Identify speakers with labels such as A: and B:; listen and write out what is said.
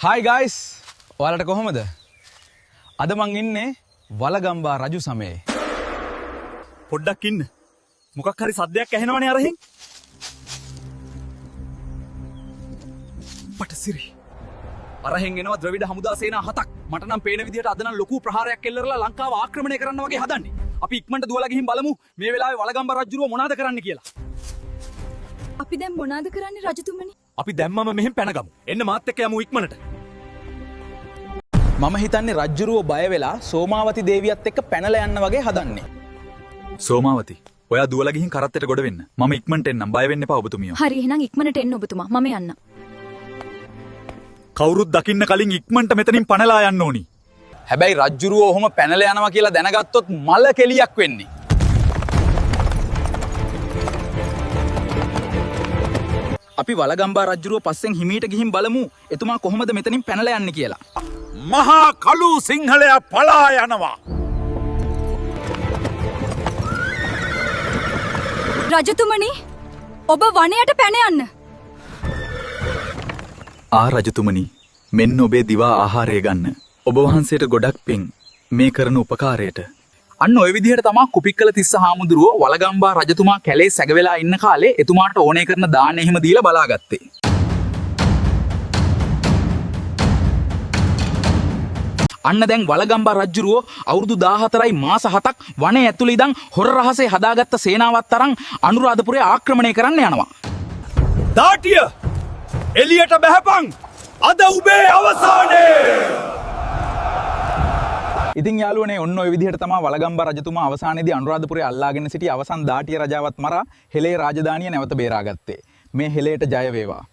A: Hi guys, ඔයාලට කොහොමද? අද මං ඉන්නේ වලගම්බා රජු සමයේ.
B: පොඩ්ඩක් ඉන්න. මොකක් හරි සද්දයක් ඇහෙනවනේ අරහෙන්. පටසිරි. අරහෙන් එනවා ද්‍රවිඩ හමුදා සේනා 7ක්. මට නම් පේන විදිහට අද නම් ලොකු ප්‍රහාරයක් එල්ලරලා ලංකාව ආක්‍රමණය කරන්න වගේ හදන්නේ. අපි ඉක්මනට දුවලා ගිහින් බලමු මේ වෙලාවේ වලගම්බා රජුරුව මොනවද කරන්න කියලා.
C: අපි දැන් මොනවද කරන්නේ රජතුමනි?
B: අපි දැම්මම මෙහෙන් පැනගමු. එන්න මාත් එක්ක යමු ඉක්මනට.
A: මම හිතන්නේ රජුරුව බය වෙලා සෝමාවති දේවියත් එක්ක පැනලා යන්න වගේ හදන්නේ.
B: සෝමාවති, ඔයා දුවලා ගිහින් කරත්තෙට ගොඩ වෙන්න. මම ඉක්මනට එන්නම්. බය වෙන්න එපා ඔබතුමියෝ.
C: හරි එහෙනම් ඉක්මනට එන්න ඔබතුමා. මම යන්න.
B: කවුරුත් දකින්න කලින් ඉක්මනට මෙතනින් පනලා යන්න ඕනි.
A: හැබැයි රජුරුව ඔහොම පැනලා යනවා කියලා දැනගත්තොත් මල කෙලියක් වෙන්නේ. අපි වලගම්බා රජුරුව පස්සෙන් හිමීට ගිහින් බලමු එතුමා කොහොමද මෙතනින් පැනලා යන්නේ කියලා.
D: මහා කළු සිංහලයා පලා යනවා.
C: රජතුමනි, ඔබ වනයට පැන යන්න.
B: රජතුමනි, මෙන්න ඔබේ දිවා ආහාරය ගන්න. ඔබ වහන්සේට ගොඩක් පිං මේ කරන උපකාරයට.
A: අන්න ඔය විදිහට තමා කුපික්කල තිස්ස හාමුදුරුව වලගම්බා රජතුමා කැලේ සැගවෙලා ඉන්න කාලේ එතුමාට ඕනේ කරන දාන එහෙම දීලා බලාගත්තේ. අන්න දැන් වලගම්බා රජුරුව අවුරුදු 14යි මාස 7ක් වනයේ ඇතුළේ ඉඳන් හොර රහසේ හදාගත්ත සේනාවත් තරම් අනුරාධපුරේ ආක්‍රමණය කරන්න යනවා.
D: දාටිය එලියට බැහැපන්. අද උබේ අවසානේ.
A: ඉතින් යාළුවනේ ඔන්න ඔය විදිහට තමයි වලගම්බා රජතුමා අවසානයේදී අනුරාධපුරේ අල්ලාගෙන සිටි අවසන් දාටිය රජාවත් මරා හෙළේ රාජධානිය නැවත බේරාගත්තේ. මේ හෙළේට ජය වේවා.